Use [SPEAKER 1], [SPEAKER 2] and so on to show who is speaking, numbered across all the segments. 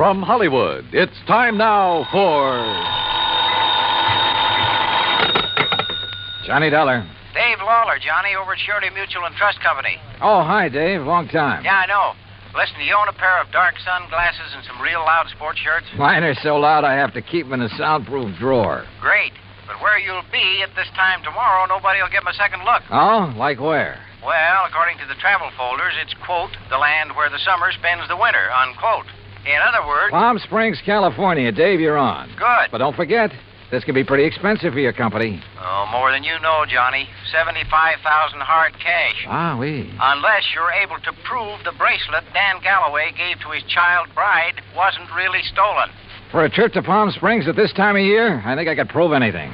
[SPEAKER 1] From Hollywood, it's time now for...
[SPEAKER 2] Johnny Dollar.
[SPEAKER 3] Dave Lawler, Johnny, over at Surety Mutual and Trust Company.
[SPEAKER 2] Oh, hi, Dave. Long time.
[SPEAKER 3] Yeah, I know. Listen, do you own a pair of dark sunglasses and some real loud sports shirts?
[SPEAKER 2] Mine are so loud I have to keep them in a soundproof drawer.
[SPEAKER 3] Great. But where you'll be at this time tomorrow, nobody will give 'em a second look.
[SPEAKER 2] Oh? Like where?
[SPEAKER 3] Well, according to the travel folders, it's, quote, the land where the summer spends the winter, unquote. In other words...
[SPEAKER 2] Palm Springs, California. Dave, you're on.
[SPEAKER 3] Good.
[SPEAKER 2] But don't forget, this can be pretty expensive for your company.
[SPEAKER 3] Oh, more than you know, Johnny. $75,000 hard cash.
[SPEAKER 2] Ah, oui.
[SPEAKER 3] Unless you're able to prove the bracelet Dan Galloway gave to his child bride wasn't really stolen.
[SPEAKER 2] For a trip to Palm Springs at this time of year, I think I could prove anything.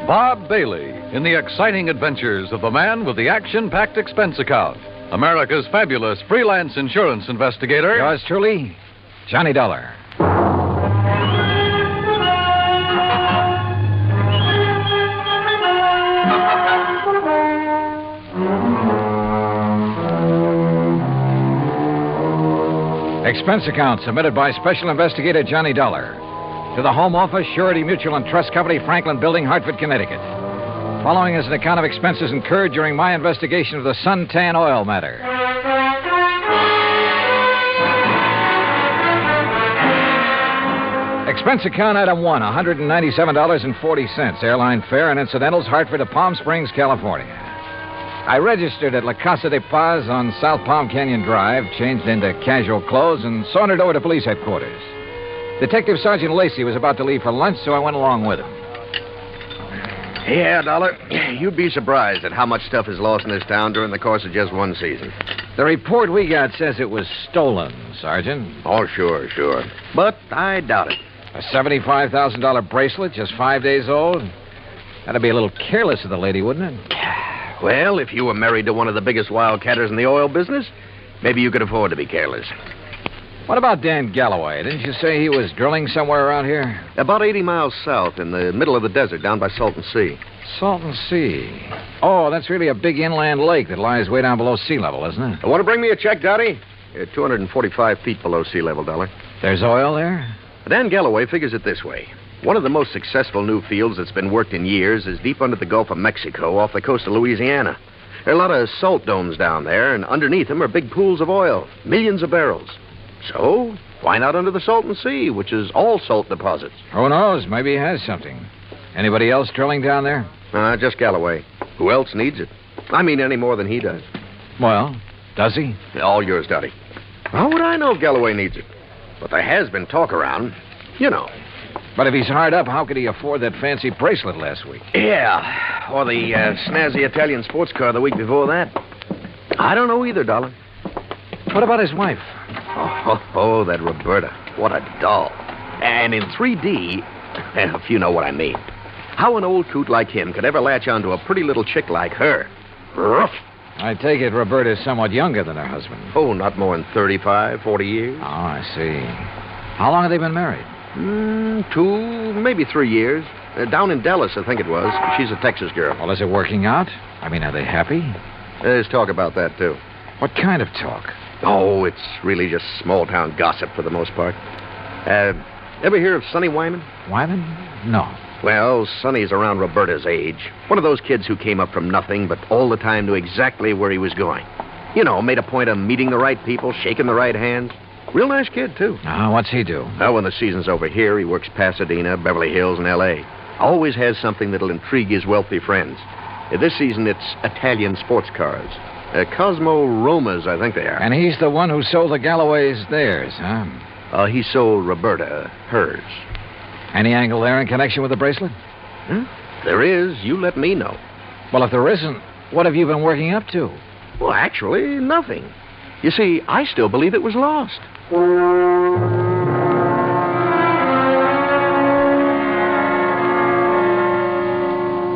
[SPEAKER 1] Bob Bailey in the exciting adventures of the man with the action-packed expense account. America's fabulous freelance insurance investigator.
[SPEAKER 2] Yours truly, Johnny Dollar. Expense account submitted by Special Investigator Johnny Dollar to the Home Office, Surety Mutual and Trust Company, Franklin Building, Hartford, Connecticut. Following is an account of expenses incurred during my investigation of the Suntan oil matter. Expense account item 1, $197.40. Airline fare and incidentals, Hartford to Palm Springs, California. I registered at La Casa de Paz on South Palm Canyon Drive, changed into casual clothes, and sauntered over to police headquarters. Detective Sergeant Lacey was about to leave for lunch, so I went along with him.
[SPEAKER 4] Yeah, Dollar. You'd be surprised at how much stuff is lost in this town during the course of just one season.
[SPEAKER 2] The report we got says it was stolen, Sergeant.
[SPEAKER 4] Oh, sure. But I doubt it.
[SPEAKER 2] A $75,000 bracelet, just 5 days old? That'd be a little careless of the lady, wouldn't it?
[SPEAKER 4] Well, if you were married to one of the biggest wildcatters in the oil business, maybe you could afford to be careless.
[SPEAKER 2] What about Dan Galloway? Didn't you say he was drilling somewhere around here?
[SPEAKER 4] About 80 miles south, in the middle of the desert, down by Salton Sea.
[SPEAKER 2] Salton Sea. Oh, that's really a big inland lake that lies way down below sea level, isn't it?
[SPEAKER 4] Want to bring me a check, Dottie? 245 feet below sea level, Dollar.
[SPEAKER 2] There's oil there?
[SPEAKER 4] Dan Galloway figures it this way. One of the most successful new fields that's been worked in years is deep under the Gulf of Mexico off the coast of Louisiana. There are a lot of salt domes down there, and underneath them are big pools of oil, millions of barrels. So, why not under the Salton Sea, which is all salt deposits?
[SPEAKER 2] Who knows? Maybe he has something. Anybody else drilling down there?
[SPEAKER 4] Just Galloway. Who else needs it? I mean, any more than he does.
[SPEAKER 2] Well, does he?
[SPEAKER 4] All yours, Dottie. How would I know if Galloway needs it? But there has been talk around. You know.
[SPEAKER 2] But if he's hard up, how could he afford that fancy bracelet last week?
[SPEAKER 4] Yeah, or the snazzy Italian sports car the week before that. I don't know either, Dollar.
[SPEAKER 2] What about his wife?
[SPEAKER 4] Oh, that Roberta. What a doll. And in 3D, if you know what I mean. How an old coot like him could ever latch onto a pretty little chick like her? Ruff.
[SPEAKER 2] I take it Roberta's somewhat younger than her husband.
[SPEAKER 4] Oh, not more than 35, 40 years.
[SPEAKER 2] Oh, I see. How long have they been married?
[SPEAKER 4] 2, maybe 3 years. Down in Dallas, I think it was. She's a Texas girl.
[SPEAKER 2] Well, is it working out? I mean, are they happy?
[SPEAKER 4] There's talk about that, too.
[SPEAKER 2] What kind of talk?
[SPEAKER 4] Oh, it's really just small-town gossip for the most part. Ever hear of Sonny Wyman?
[SPEAKER 2] Wyman? No.
[SPEAKER 4] Well, Sonny's around Roberta's age. One of those kids who came up from nothing, but all the time knew exactly where he was going. You know, made a point of meeting the right people, shaking the right hands. Real nice kid, too.
[SPEAKER 2] What's he do?
[SPEAKER 4] Well, when the season's over here, he works Pasadena, Beverly Hills, and L.A. Always has something that'll intrigue his wealthy friends. This season, it's Italian sports cars. Cosmo Romas, I think they are.
[SPEAKER 2] And he's the one who sold the Galloways theirs, huh?
[SPEAKER 4] He sold Roberta hers.
[SPEAKER 2] Any angle there in connection with the bracelet?
[SPEAKER 4] There is. You let me know.
[SPEAKER 2] Well, if there isn't, what have you been working up to?
[SPEAKER 4] Well, actually, nothing. You see, I still believe it was lost.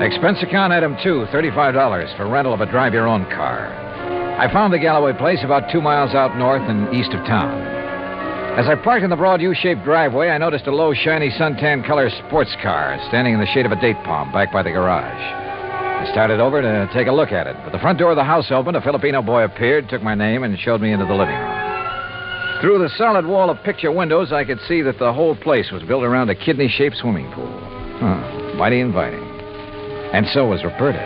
[SPEAKER 2] Expense account item 2, $35 for rental of a drive-your-own car. I found the Galloway place about 2 miles out north and east of town. As I parked in the broad U-shaped driveway, I noticed a low, shiny suntan color sports car standing in the shade of a date palm back by the garage. I started over to take a look at it, but the front door of the house opened. A Filipino boy appeared, took my name, and showed me into the living room. Through the solid wall of picture windows, I could see that the whole place was built around a kidney-shaped swimming pool. Mighty inviting. And so was Roberta,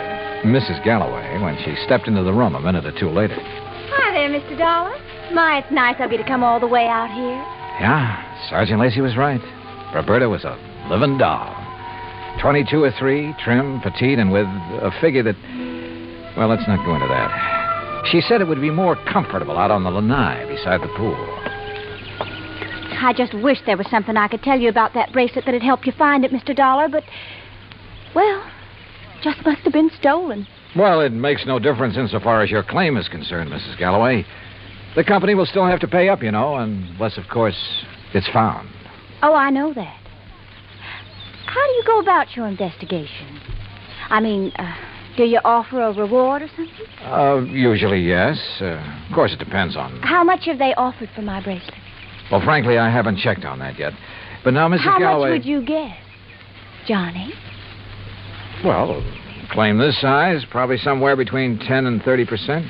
[SPEAKER 2] Mrs. Galloway, when she stepped into the room a minute or two later.
[SPEAKER 5] Hi there, Mr. Dollar. My, it's nice of you to come all the way out here.
[SPEAKER 2] Yeah, Sergeant Lacey was right. Roberta was a living doll. 22 or 3, trim, petite, and with a figure that... Well, let's not go into that. She said it would be more comfortable out on the lanai beside the pool.
[SPEAKER 5] I just wish there was something I could tell you about that bracelet that'd help you find it, Mr. Dollar, but... Well, just must have been stolen.
[SPEAKER 2] Well, it makes no difference insofar as your claim is concerned, Mrs. Galloway. The company will still have to pay up, you know, unless, of course, it's found.
[SPEAKER 5] Oh, I know that. How do you go about your investigation? I mean, do you offer a reward or something?
[SPEAKER 2] Usually, yes. Of course, it depends on...
[SPEAKER 5] How much have they offered for my bracelet?
[SPEAKER 2] Well, frankly, I haven't checked on that yet. But now, Mrs. Galloway...
[SPEAKER 5] How much would you guess, Johnny?
[SPEAKER 2] Well, a claim this size, probably somewhere between 10 and 30%.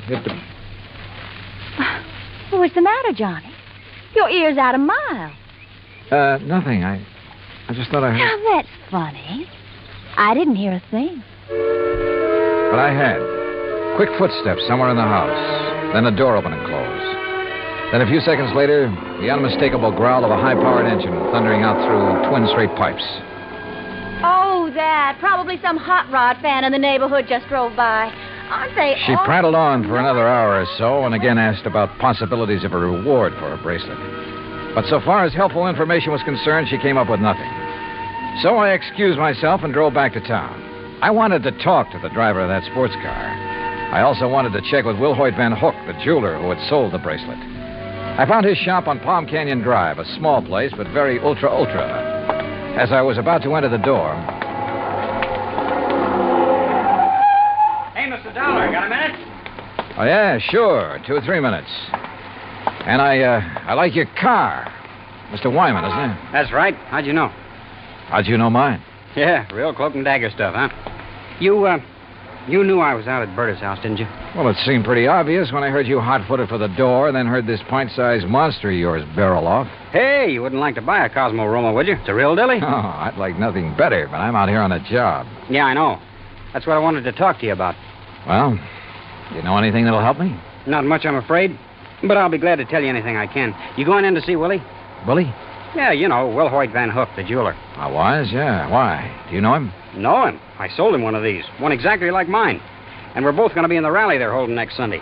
[SPEAKER 5] What's the matter, Johnny? Your ear's out a mile.
[SPEAKER 2] Nothing. I just thought I heard...
[SPEAKER 5] Now, that's funny. I didn't hear a thing.
[SPEAKER 2] But I had. Quick footsteps somewhere in the house. Then the door opened and closed. Then a few seconds later, the unmistakable growl of a high-powered engine thundering out through twin straight pipes.
[SPEAKER 5] Oh, that. Probably some hot rod fan in the neighborhood just drove by. Aren't they
[SPEAKER 2] She prattled on for another hour or so and again asked about possibilities of a reward for her bracelet. But so far as helpful information was concerned, she came up with nothing. So I excused myself and drove back to town. I wanted to talk to the driver of that sports car. I also wanted to check with Wilhoit Van Hook, the jeweler who had sold the bracelet. I found his shop on Palm Canyon Drive, a small place, but very ultra. As I was about to enter the door...
[SPEAKER 6] Hey, Mr. Dollar, got a minute?
[SPEAKER 2] Oh, yeah, sure. 2 or 3 minutes. And I like your car. Mr. Wyman, isn't it?
[SPEAKER 6] That's right. How'd you know?
[SPEAKER 2] How'd you know mine?
[SPEAKER 6] Yeah, real cloak and dagger stuff, huh? You knew I was out at Berta's house, didn't you?
[SPEAKER 2] Well, it seemed pretty obvious when I heard you hot-footed for the door and then heard this pint-sized monster of yours barrel off.
[SPEAKER 6] Hey, you wouldn't like to buy a Cosmo Roma, would you? It's a real dilly.
[SPEAKER 2] Oh, I'd like nothing better, but I'm out here on a job.
[SPEAKER 6] Yeah, I know. That's what I wanted to talk to you about.
[SPEAKER 2] Well, you know anything that'll help me?
[SPEAKER 6] Not much, I'm afraid. But I'll be glad to tell you anything I can. You going in to see Willie?
[SPEAKER 2] Willie?
[SPEAKER 6] Yeah, you know, Wilhoit Van Hook, the jeweler.
[SPEAKER 2] I was, yeah. Why? Do you know him?
[SPEAKER 6] Know him. I sold him one of these. One exactly like mine. And we're both going to be in the rally they're holding next Sunday.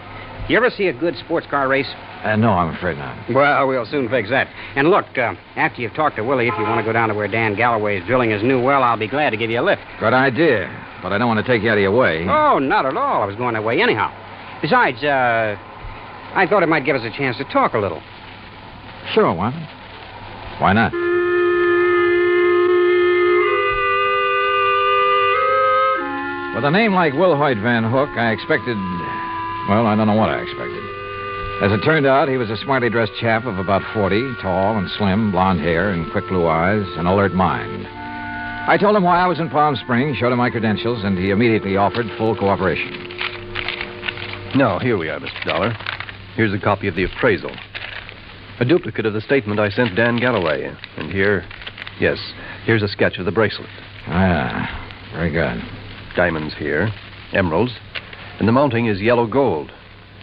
[SPEAKER 6] You ever see a good sports car race?
[SPEAKER 2] No, I'm afraid not.
[SPEAKER 6] Well, we'll soon fix that. And look, after you've talked to Willie, if you want to go down to where Dan Galloway is drilling his new well, I'll be glad to give you a lift.
[SPEAKER 2] Good idea. But I don't want to take you out of your way.
[SPEAKER 6] Oh, not at all. I was going that way anyhow. Besides, I thought it might give us a chance to talk a little.
[SPEAKER 2] Sure, Wyman. Why not? With a name like Wilhoit Van Hook, I expected... Well, I don't know what I expected. As it turned out, he was a smartly dressed chap of about 40, tall and slim, blonde hair and quick blue eyes, an alert mind. I told him why I was in Palm Springs, showed him my credentials, and he immediately offered full cooperation.
[SPEAKER 7] Now, here we are, Mr. Dollar. Here's a copy of the appraisal. A duplicate of the statement I sent Dan Galloway. And here, yes, here's a sketch of the bracelet.
[SPEAKER 2] Ah, very good.
[SPEAKER 7] Diamonds here, emeralds, and the mounting is yellow gold.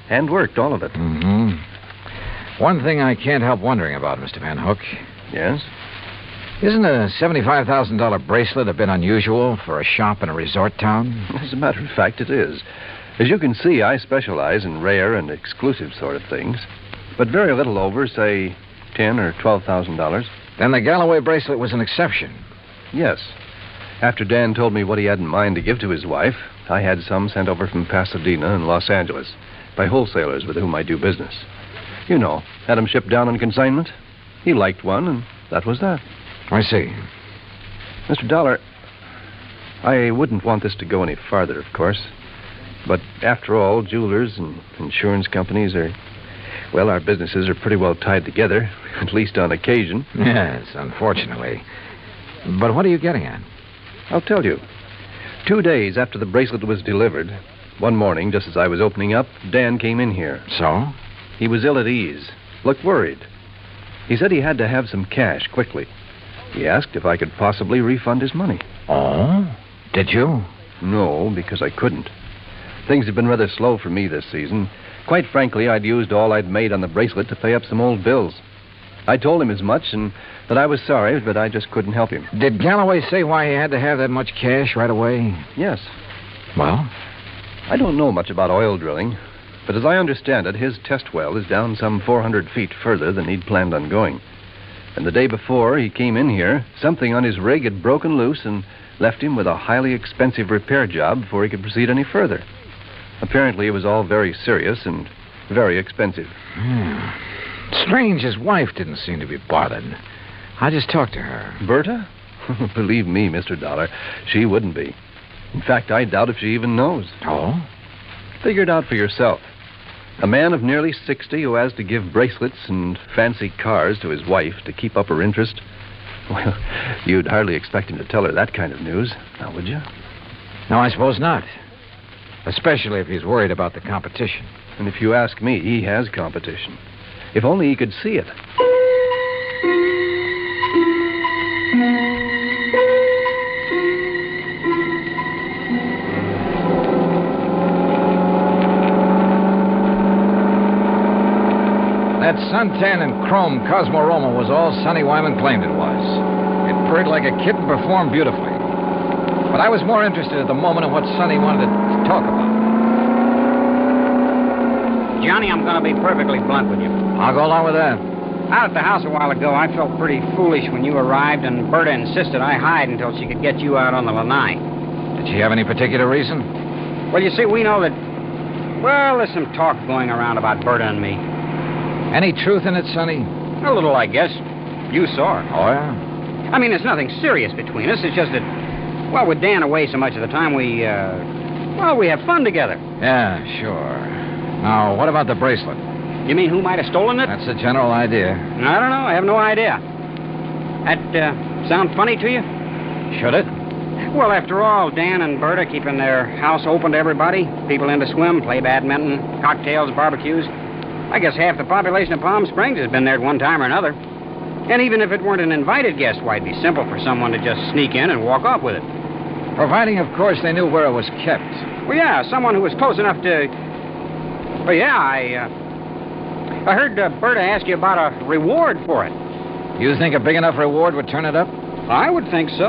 [SPEAKER 7] Hand-worked, all of it.
[SPEAKER 2] Mm-hmm. One thing I can't help wondering about, Mr. Van Hook.
[SPEAKER 7] Yes?
[SPEAKER 2] Isn't a $75,000 bracelet a bit unusual for a shop in a resort town?
[SPEAKER 7] As a matter of fact, it is. As you can see, I specialize in rare and exclusive sort of things. But very little over, say, $10,000 or $12,000.
[SPEAKER 2] Then the Galloway bracelet was an exception.
[SPEAKER 7] Yes. After Dan told me what he had in mind to give to his wife, I had some sent over from Pasadena and Los Angeles by wholesalers with whom I do business. You know, had them shipped down on consignment. He liked one, and that was that.
[SPEAKER 2] I see.
[SPEAKER 7] Mr. Dollar, I wouldn't want this to go any farther, of course. But after all, jewelers and insurance companies are... Well, our businesses are pretty well tied together, at least on occasion.
[SPEAKER 2] Yes, unfortunately. But what are you getting at?
[SPEAKER 7] I'll tell you. 2 days after the bracelet was delivered, one morning, just as I was opening up, Dan came in here.
[SPEAKER 2] So?
[SPEAKER 7] He was ill at ease, looked worried. He said he had to have some cash quickly. He asked if I could possibly refund his money.
[SPEAKER 2] Oh? Did you?
[SPEAKER 7] No, because I couldn't. Things have been rather slow for me this season. Quite frankly, I'd used all I'd made on the bracelet to pay up some old bills. I told him as much and that I was sorry, but I just couldn't help him.
[SPEAKER 2] Did Galloway say why he had to have that much cash right away?
[SPEAKER 7] Yes.
[SPEAKER 2] Well?
[SPEAKER 7] I don't know much about oil drilling, but as I understand it, his test well is down some 400 feet further than he'd planned on going. And the day before he came in here, something on his rig had broken loose and left him with a highly expensive repair job before he could proceed any further. Apparently, it was all very serious and very expensive.
[SPEAKER 2] Strange, his wife didn't seem to be bothered. I just talked to her.
[SPEAKER 7] Berta? Believe me, Mr. Dollar, she wouldn't be. In fact, I doubt if she even knows.
[SPEAKER 2] Oh?
[SPEAKER 7] Figure it out for yourself. A man of nearly 60 who has to give bracelets and fancy cars to his wife to keep up her interest. Well, you'd hardly expect him to tell her that kind of news, now would you?
[SPEAKER 2] No, I suppose not. Especially if he's worried about the competition.
[SPEAKER 7] And if you ask me, he has competition. If only he could see it.
[SPEAKER 2] That suntan and chrome Cosmorama was all Sonny Wyman claimed it was. It purred like a kitten, performed beautifully. But I was more interested at the moment in what Sonny wanted to talk about.
[SPEAKER 6] Johnny, I'm going to be perfectly blunt with you.
[SPEAKER 2] I'll go along with that.
[SPEAKER 6] Out at the house a while ago, I felt pretty foolish when you arrived, and Berta insisted I hide until she could get you out on the lanai.
[SPEAKER 2] Did she have any particular reason?
[SPEAKER 6] Well, you see, we know that... Well, there's some talk going around about Berta and me.
[SPEAKER 2] Any truth in it, Sonny?
[SPEAKER 6] A little, I guess. You saw her.
[SPEAKER 2] Oh, yeah?
[SPEAKER 6] I mean, there's nothing serious between us. It's just that, well, with Dan away so much of the time, we have fun together.
[SPEAKER 2] Yeah, sure. Now, what about the bracelet?
[SPEAKER 6] You mean who might have stolen it?
[SPEAKER 2] That's the general idea.
[SPEAKER 6] I don't know. I have no idea. That sound funny to you?
[SPEAKER 2] Should it?
[SPEAKER 6] Well, after all, Dan and Berta keeping their house open to everybody. People in to swim, play badminton, cocktails, barbecues. I guess half the population of Palm Springs has been there at one time or another. And even if it weren't an invited guest, why, it'd be simple for someone to just sneak in and walk off with it.
[SPEAKER 2] Providing, of course, they knew where it was kept.
[SPEAKER 6] Well, yeah, someone who was close enough to... Well, yeah, I heard Berta ask you about a reward for it.
[SPEAKER 2] You think a big enough reward would turn it up?
[SPEAKER 6] I would think so.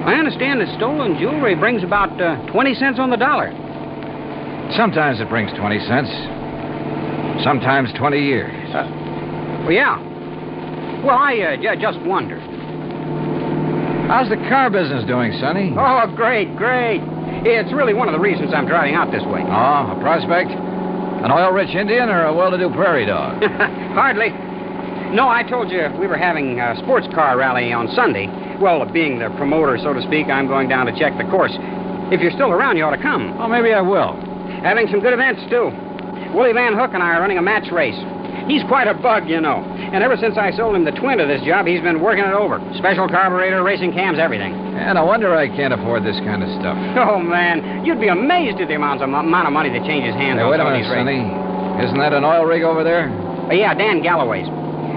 [SPEAKER 6] I understand that stolen jewelry brings about 20 cents on the dollar.
[SPEAKER 2] Sometimes it brings 20 cents. Sometimes 20 years.
[SPEAKER 6] Well, yeah. Well, I just wondered.
[SPEAKER 2] How's the car business doing, Sonny?
[SPEAKER 6] Oh, great. It's really one of the reasons I'm driving out this way.
[SPEAKER 2] Oh, a prospect? An oil-rich Indian or a well-to-do prairie dog?
[SPEAKER 6] Hardly. No, I told you we were having a sports car rally on Sunday. Well, being the promoter, so to speak, I'm going down to check the course. If you're still around, you ought to come.
[SPEAKER 2] Oh, maybe I will.
[SPEAKER 6] Having some good events, too. Willie Van Hook and I are running a match race. He's quite a bug, you know. And ever since I sold him the twin to this job, he's been working it over. Special carburetor, racing cams, everything.
[SPEAKER 2] And I wonder I can't afford this kind of stuff.
[SPEAKER 6] Oh, man. You'd be amazed at the amount of money that changes hands
[SPEAKER 2] Hey,
[SPEAKER 6] on
[SPEAKER 2] wait a
[SPEAKER 6] some of
[SPEAKER 2] minute,
[SPEAKER 6] these races.
[SPEAKER 2] Sonny. Isn't that an oil rig over there?
[SPEAKER 6] Yeah, Dan Galloway's.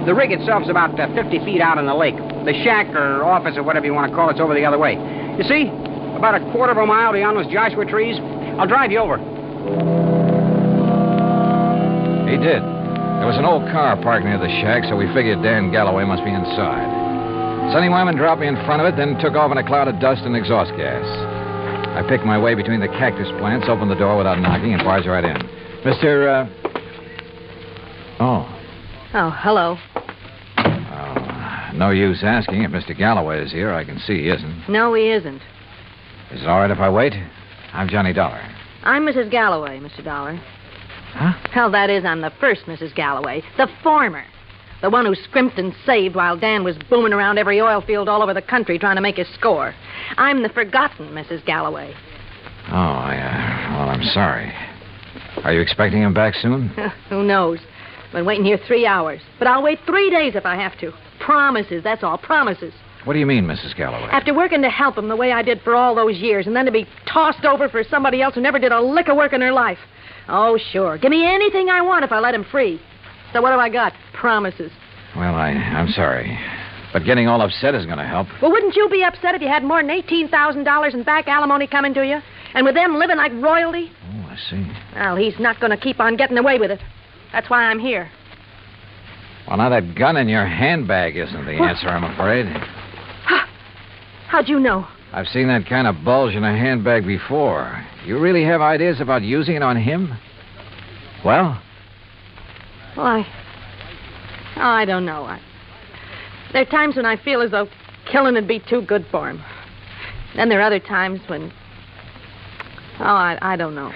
[SPEAKER 6] The rig itself's about 50 feet out in the lake. The shack or office or whatever you want to call it's over the other way. You see? About a quarter of a mile beyond those Joshua trees. I'll drive you over.
[SPEAKER 2] He did. There was an old car parked near the shack, so we figured Dan Galloway must be inside. Sonny Wyman dropped me in front of it, then took off in a cloud of dust and exhaust gas. I picked my way between the cactus plants, opened the door without knocking, and barged right in. Mr. Oh,
[SPEAKER 8] hello.
[SPEAKER 2] No use asking if Mr. Galloway is here. I can see he isn't.
[SPEAKER 8] No, he isn't.
[SPEAKER 2] Is it all right if I wait? I'm Johnny Dollar.
[SPEAKER 8] I'm Mrs. Galloway, Mr. Dollar.
[SPEAKER 2] Huh?
[SPEAKER 8] Hell, that is, I'm the first Mrs. Galloway. The former. The one who scrimped and saved while Dan was booming around every oil field all over the country trying to make his score. I'm the forgotten Mrs. Galloway.
[SPEAKER 2] Oh, well, I'm sorry. Are you expecting him back soon?
[SPEAKER 8] Who knows? Been waiting here 3 hours. But I'll wait 3 days if I have to. Promises, that's all, promises.
[SPEAKER 2] What do you mean, Mrs. Galloway?
[SPEAKER 8] After working to help him the way I did for all those years, and then to be tossed over for somebody else who never did a lick of work in her life. Oh, sure. Give me anything I want if I let him free. So what do I got? Promises.
[SPEAKER 2] Well, I'm sorry. But getting all upset isn't going to help.
[SPEAKER 8] Well, wouldn't you be upset if you had more than $18,000 in back alimony coming to you? And with them living like royalty?
[SPEAKER 2] Oh, I see.
[SPEAKER 8] Well, he's not going to keep on getting away with it. That's why I'm here.
[SPEAKER 2] Well, now that gun in your handbag isn't the answer, I'm afraid.
[SPEAKER 8] How'd you know?
[SPEAKER 2] I've seen that kind of bulge in a handbag before. You really have ideas about using it on him? Well?
[SPEAKER 8] Well, I don't know. There are times when I feel as though killing would be too good for him. Then there are other times when... I don't know.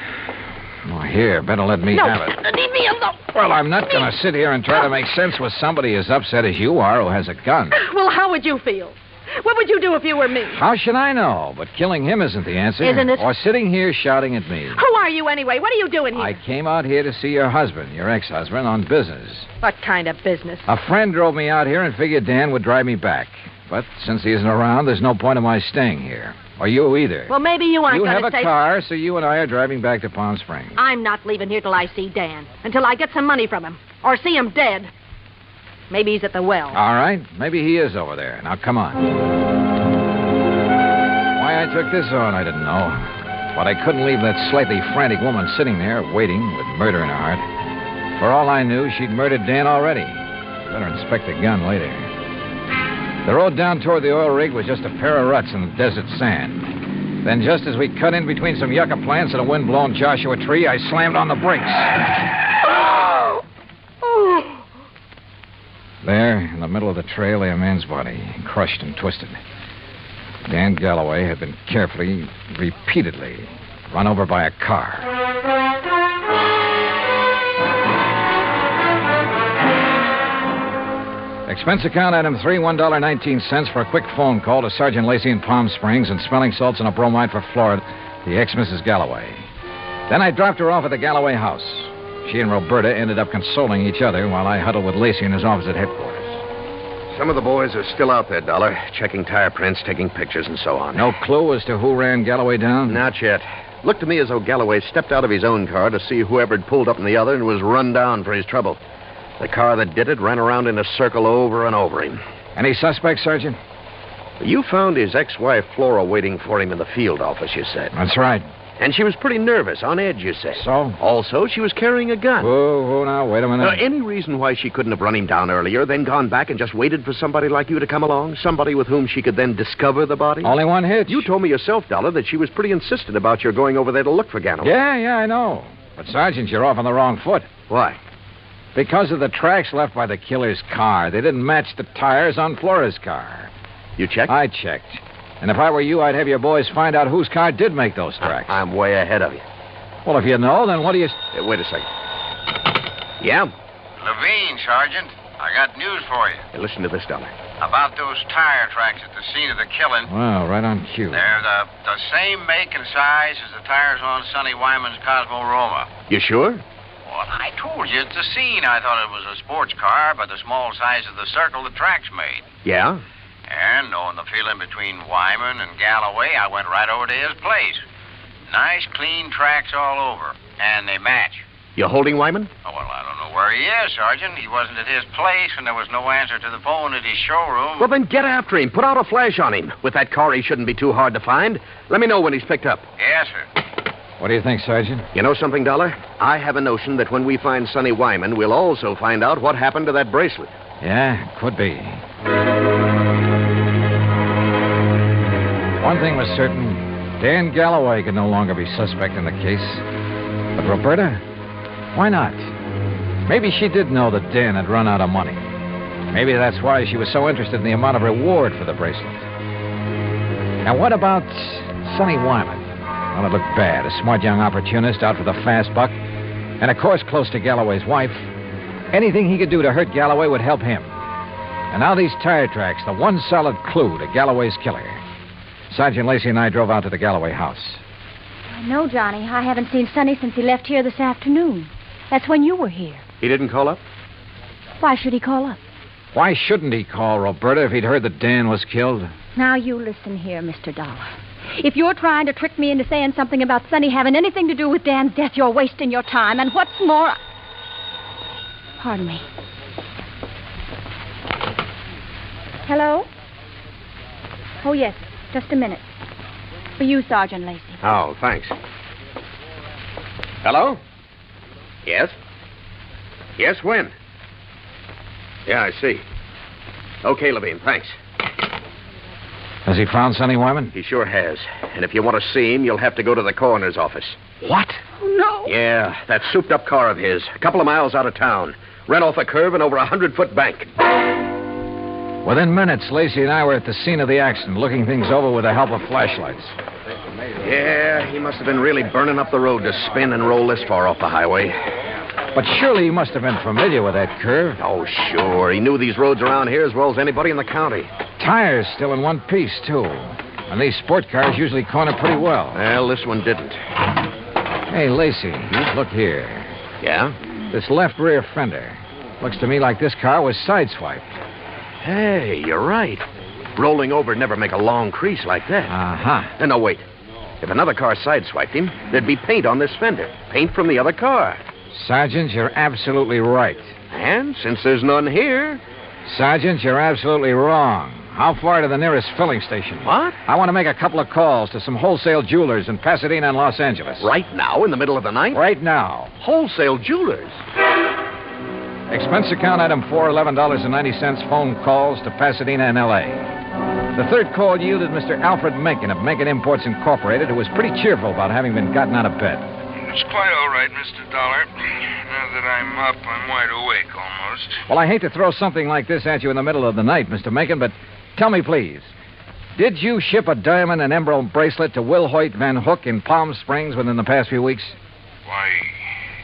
[SPEAKER 2] Oh, here, better let me have it.
[SPEAKER 8] Leave me alone.
[SPEAKER 2] Well, I'm not going to sit here and try to make sense with somebody as upset as you are who has a gun.
[SPEAKER 8] Well, how would you feel? What would you do if you were me?
[SPEAKER 2] How should I know? But killing him isn't the answer.
[SPEAKER 8] Isn't it?
[SPEAKER 2] Or sitting here shouting at me.
[SPEAKER 8] Who are you anyway? What are you doing here?
[SPEAKER 2] I came out here to see your husband, your ex-husband, on business.
[SPEAKER 8] What kind of business?
[SPEAKER 2] A friend drove me out here and figured Dan would drive me back. But since he isn't around, there's no point in my staying here. Or you either.
[SPEAKER 8] Well, maybe you aren't
[SPEAKER 2] You
[SPEAKER 8] going
[SPEAKER 2] have
[SPEAKER 8] to
[SPEAKER 2] a car, so you and I are driving back to Palm Springs.
[SPEAKER 8] I'm not leaving here till I see Dan. Until I get some money from him. Or see him dead. Maybe he's at the well.
[SPEAKER 2] All right. Maybe he is over there. Now, come on. Why I took this on, I didn't know. But I couldn't leave that slightly frantic woman sitting there, waiting, with murder in her heart. For all I knew, she'd murdered Dan already. Better inspect the gun later. The road down toward the oil rig was just a pair of ruts in the desert sand. Then just as we cut in between some yucca plants and a wind-blown Joshua tree, I slammed on the brakes. There, in the middle of the trail, lay a man's body, crushed and twisted. Dan Galloway had been carefully, repeatedly, run over by a car. Expense account item 3, $1.19 for a quick phone call to Sergeant Lacey in Palm Springs and smelling salts and a bromide for Florida, the ex-Mrs. Galloway. Then I dropped her off at the Galloway house. She and Roberta ended up consoling each other while I huddled with Lacey in his office at headquarters.
[SPEAKER 4] Some of the boys are still out there, Dollar, checking tire prints, taking pictures, and so on.
[SPEAKER 2] No clue as to who ran Galloway down?
[SPEAKER 4] Not yet. Looked to me as though Galloway stepped out of his own car to see whoever had pulled up in the other and was run down for his trouble. The car that did it ran around in a circle over and over him.
[SPEAKER 2] Any suspects, Sergeant?
[SPEAKER 4] You found his ex-wife, Flora, waiting for him in the field office, you said.
[SPEAKER 2] That's right.
[SPEAKER 4] And she was pretty nervous, on edge, you said.
[SPEAKER 2] So?
[SPEAKER 4] Also, she was carrying a gun.
[SPEAKER 2] Whoa, now, wait a minute.
[SPEAKER 4] Any reason why she couldn't have run him down earlier, then gone back and just waited for somebody like you to come along? Somebody with whom she could then discover the body?
[SPEAKER 2] Only one hitch.
[SPEAKER 4] You told me yourself, Dollar, that she was pretty insistent about your going over there to look for Galloway.
[SPEAKER 2] Yeah, I know. But, Sergeant, you're off on the wrong foot.
[SPEAKER 4] Why?
[SPEAKER 2] Because of the tracks left by the killer's car. They didn't match the tires on Flora's car.
[SPEAKER 4] You checked?
[SPEAKER 2] I checked. And if I were you, I'd have your boys find out whose car did make those tracks.
[SPEAKER 4] I'm way ahead of you.
[SPEAKER 2] Well, if you know, then what do you...
[SPEAKER 4] Wait a second. Yeah?
[SPEAKER 3] Levine, Sergeant. I got news for you.
[SPEAKER 4] Hey, listen to this, Dollar.
[SPEAKER 3] About those tire tracks at the scene of the killing.
[SPEAKER 2] Well, right on cue.
[SPEAKER 3] They're the same make and size as the tires on Sonny Wyman's Cosmo Roma.
[SPEAKER 4] You sure?
[SPEAKER 3] Well, I told you at the scene I thought it was a sports car by the small size of the circle the tracks made.
[SPEAKER 4] Yeah?
[SPEAKER 3] And knowing the feeling between Wyman and Galloway, I went right over to his place. Nice, clean tracks all over. And they match.
[SPEAKER 4] You holding Wyman?
[SPEAKER 3] Oh, well, I don't know where he is, Sergeant. He wasn't at his place, and there was no answer to the phone at his showroom.
[SPEAKER 4] Well, then get after him. Put out a flash on him. With that car, he shouldn't be too hard to find. Let me know when he's picked up.
[SPEAKER 3] Yes, sir.
[SPEAKER 2] What do you think, Sergeant?
[SPEAKER 4] You know something, Dollar? I have a notion that when we find Sonny Wyman, we'll also find out what happened to that bracelet.
[SPEAKER 2] Yeah, could be. One thing was certain. Dan Galloway could no longer be suspect in the case. But Roberta? Why not? Maybe she did know that Dan had run out of money. Maybe that's why she was so interested in the amount of reward for the bracelet. Now, what about Sonny Wyman? Well, it looked bad. A smart young opportunist out for the fast buck. And, of course, close to Galloway's wife. Anything he could do to hurt Galloway would help him. And now these tire tracks, the one solid clue to Galloway's killer. Sergeant Lacey and I drove out to the Galloway house.
[SPEAKER 5] No, Johnny. I haven't seen Sonny since he left here this afternoon. That's when you were here.
[SPEAKER 4] He didn't call up?
[SPEAKER 5] Why should he call up?
[SPEAKER 2] Why shouldn't he call, Roberta, if he'd heard that Dan was killed?
[SPEAKER 5] Now, you listen here, Mr. Dollar. If you're trying to trick me into saying something about Sonny having anything to do with Dan's death, you're wasting your time. And what's more... Pardon me. Hello? Oh, yes. Just a minute. For you, Sergeant Lacey.
[SPEAKER 4] Oh, thanks. Hello? Yes? Yes, when? Yeah, I see. Okay, Levine, thanks.
[SPEAKER 2] Has he found Sonny Wyman?
[SPEAKER 4] He sure has. And if you want to see him, you'll have to go to the coroner's office.
[SPEAKER 2] What?
[SPEAKER 5] Oh, no.
[SPEAKER 4] Yeah, that souped-up car of his, a couple of miles out of town. Ran off a curve and over a 100-foot bank.
[SPEAKER 2] Within minutes, Lacey and I were at the scene of the accident, looking things over with the help of flashlights.
[SPEAKER 4] Yeah, he must have been really burning up the road to spin and roll this far off the highway.
[SPEAKER 2] But surely he must have been familiar with that curve.
[SPEAKER 4] Oh, sure. He knew these roads around here as well as anybody in the county.
[SPEAKER 2] Tires still in one piece, too. And these sport cars usually corner pretty well.
[SPEAKER 4] Well, this one didn't.
[SPEAKER 2] Hey, Lacey, look here.
[SPEAKER 4] Yeah?
[SPEAKER 2] This left rear fender. Looks to me like this car was sideswiped.
[SPEAKER 4] Hey, you're right. Rolling over never make a long crease like that.
[SPEAKER 2] Uh-huh.
[SPEAKER 4] No, wait. If another car sideswiped him, there'd be paint on this fender. Paint from the other car.
[SPEAKER 2] Sergeant, you're absolutely right.
[SPEAKER 4] And since there's none here...
[SPEAKER 2] Sergeant, you're absolutely wrong. How far to the nearest filling station?
[SPEAKER 4] What?
[SPEAKER 2] I want to make a couple of calls to some wholesale jewelers in Pasadena and Los Angeles.
[SPEAKER 4] Right now, in the middle of the night?
[SPEAKER 2] Right now.
[SPEAKER 4] Wholesale jewelers?
[SPEAKER 2] Expense account item 4, $11.90, phone calls to Pasadena and L.A. The third call yielded Mr. Alfred Mencken of Mencken Imports Incorporated, who was pretty cheerful about having been gotten out of bed.
[SPEAKER 9] It's quite all right, Mr. Dollar. Now that I'm up, I'm wide awake almost.
[SPEAKER 2] Well, I hate to throw something like this at you in the middle of the night, Mr. Mencken, but tell me, please, did you ship a diamond and emerald bracelet to Will Hoyt Van Hook in Palm Springs within the past few weeks?
[SPEAKER 9] Why,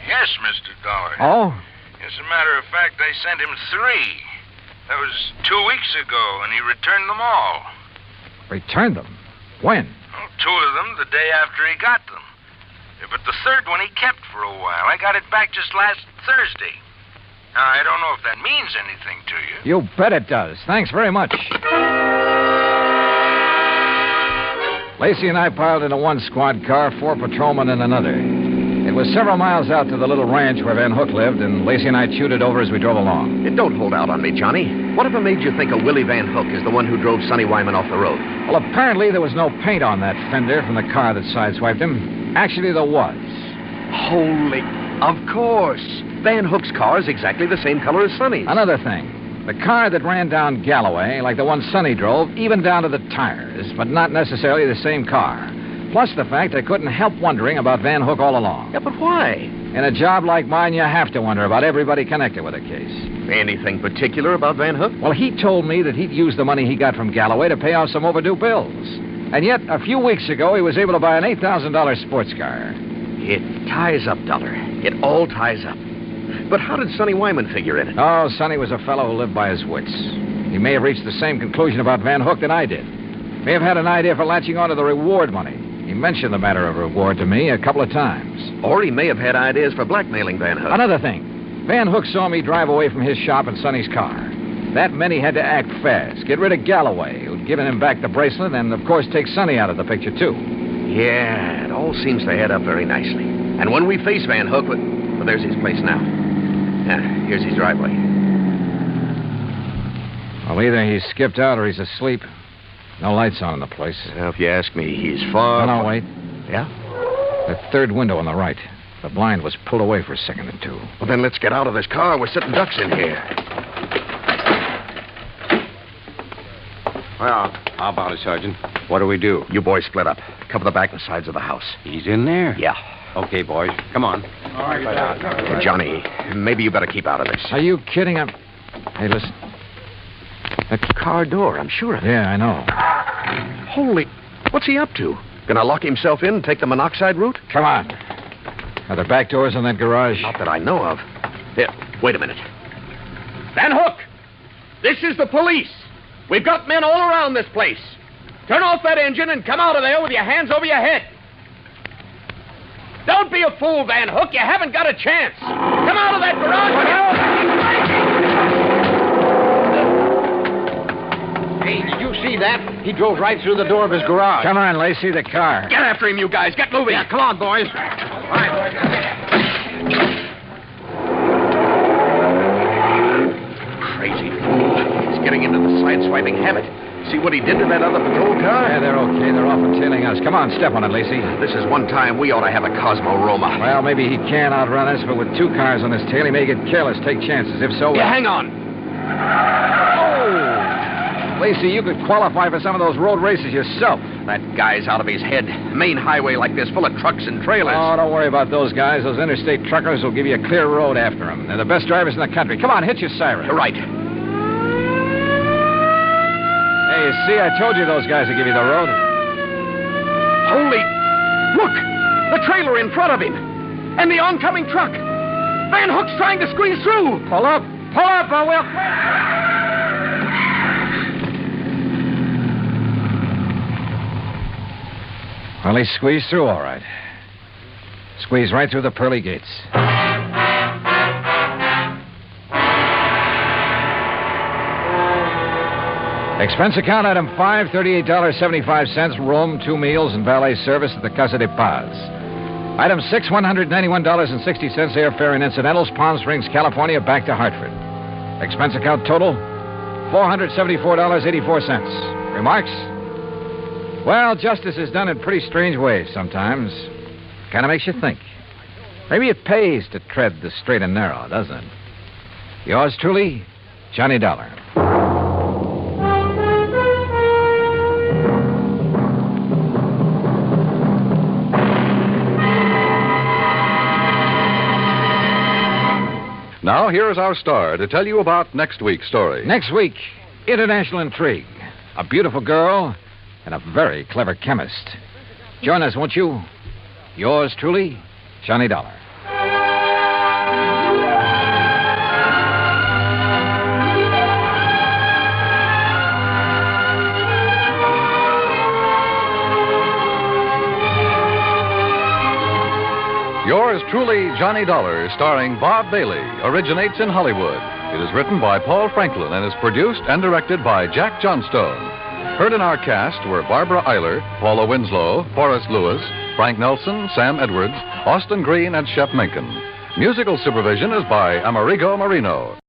[SPEAKER 9] yes, Mr. Dollar.
[SPEAKER 2] Oh?
[SPEAKER 9] As a matter of fact, I sent him 3. That was 2 weeks ago, and he returned them all.
[SPEAKER 2] Returned them? When?
[SPEAKER 9] Well, 2 of them the day after he got them. Yeah, but the third one he kept for a while. I got it back just last Thursday. Now, I don't know if that means anything to you.
[SPEAKER 2] You bet it does. Thanks very much. Lacey and I piled into one squad car, 4 patrolmen in another. It was several miles out to the little ranch where Van Hook lived, and Lacey and I chewed it over as we drove along.
[SPEAKER 4] Don't hold out on me, Johnny. Whatever made you think of Willie Van Hook is the one who drove Sonny Wyman off the road?
[SPEAKER 2] Well, apparently there was no paint on that fender from the car that sideswiped him. Actually, there was.
[SPEAKER 4] Holy... Of course. Van Hook's car is exactly the same color as Sonny's.
[SPEAKER 2] Another thing. The car that ran down Galloway, like the one Sonny drove, even down to the tires, but not necessarily the same car. Plus the fact I couldn't help wondering about Van Hook all along.
[SPEAKER 4] Yeah, but why?
[SPEAKER 2] In a job like mine, you have to wonder about everybody connected with a case.
[SPEAKER 4] Anything particular about Van Hook?
[SPEAKER 2] Well, he told me that he'd used the money he got from Galloway to pay off some overdue bills. And yet, a few weeks ago, he was able to buy an $8,000 sports car.
[SPEAKER 4] It ties up, Dollar. It all ties up. But how did Sonny Wyman figure in it?
[SPEAKER 2] Oh, Sonny was a fellow who lived by his wits. He may have reached the same conclusion about Van Hook that I did. May have had an idea for latching onto the reward money. He mentioned the matter of reward to me a couple of times.
[SPEAKER 4] Or he may have had ideas for blackmailing Van Hook.
[SPEAKER 2] Another thing. Van Hook saw me drive away from his shop in Sonny's car. That meant he had to act fast, get rid of Galloway, who'd given him back the bracelet, and, of course, take Sonny out of the picture, too.
[SPEAKER 4] Yeah, it all seems to add up very nicely. And when we face Van Hook, well, there's his place now. Here's his driveway.
[SPEAKER 2] Well, either he's skipped out or he's asleep. No lights on in the place.
[SPEAKER 4] Well, if you ask me, he's far...
[SPEAKER 2] No, wait.
[SPEAKER 4] Yeah?
[SPEAKER 2] The third window on the right. The blind was pulled away for a second or two.
[SPEAKER 4] Well, then let's get out of this car. We're sitting ducks in here.
[SPEAKER 10] Well, how about it, Sergeant? What do we do?
[SPEAKER 4] You boys split up. Cover the back and sides of the house.
[SPEAKER 10] He's in there?
[SPEAKER 4] Yeah.
[SPEAKER 10] Okay, boys. Come on.
[SPEAKER 6] All right,
[SPEAKER 4] Johnny, maybe you better keep out of this.
[SPEAKER 2] Are you kidding? Hey, listen.
[SPEAKER 4] That car door, I'm sure of it.
[SPEAKER 2] Yeah, I know.
[SPEAKER 4] Holy... What's he up to? Gonna lock himself in and take the monoxide route?
[SPEAKER 2] Come on. Are there back doors in that garage?
[SPEAKER 4] Not that I know of. Here, wait a minute. Van Hook! This is the police. We've got men all around this place. Turn off that engine and come out of there with your hands over your head. Don't be a fool, Van Hook. You haven't got a chance. Come out of that garage.
[SPEAKER 11] see that? He drove right through the door of his garage.
[SPEAKER 2] Come on, Lacey, the car.
[SPEAKER 4] Get after him, you guys. Get moving.
[SPEAKER 11] Yeah, come on, boys.
[SPEAKER 4] Crazy fool. He's getting into the sideswiping habit. See what he did to that other patrol car?
[SPEAKER 2] Yeah, they're okay. They're off and tailing us. Come on, step on it, Lacey.
[SPEAKER 4] This is one time we ought to have a Cosmo Roma.
[SPEAKER 2] Well, maybe he can outrun us, but with 2 cars on his tail, he may get careless, take chances. If so...
[SPEAKER 4] Yeah, hang on.
[SPEAKER 2] Oh! Lacey, you could qualify for some of those road races yourself.
[SPEAKER 4] That guy's out of his head. Main highway like this, full of trucks and trailers.
[SPEAKER 2] Oh, don't worry about those guys. Those interstate truckers will give you a clear road after them. They're the best drivers in the country. Come on, hit your siren.
[SPEAKER 4] You're right.
[SPEAKER 2] Hey, see, I told you those guys would give you the road.
[SPEAKER 4] Holy... Look! The trailer in front of him. And the oncoming truck. Van Hook's trying to squeeze through.
[SPEAKER 2] Pull up, or we'll... Well, he squeezed through all right. Squeezed right through the pearly gates. Expense account item 5, $38.75, room, 2 meals, and valet service at the Casa de Paz. Item 6, $191.60, airfare and incidentals, Palm Springs, California, back to Hartford. Expense account total, $474.84. Remarks? Well, justice is done in pretty strange ways sometimes. Kind of makes you think. Maybe it pays to tread the straight and narrow, doesn't it? Yours truly, Johnny Dollar.
[SPEAKER 1] Now, here is our star to tell you about next week's story.
[SPEAKER 2] Next week, international intrigue. A beautiful girl and a very clever chemist. Join us, won't you? Yours truly, Johnny Dollar.
[SPEAKER 1] Yours truly, Johnny Dollar, starring Bob Bailey, originates in Hollywood. It is written by Paul Franklin and is produced and directed by Jack Johnstone. Heard in our cast were Barbara Eiler, Paula Winslow, Forrest Lewis, Frank Nelson, Sam Edwards, Austin Green, and Shep Menken. Musical supervision is by Amerigo Marino.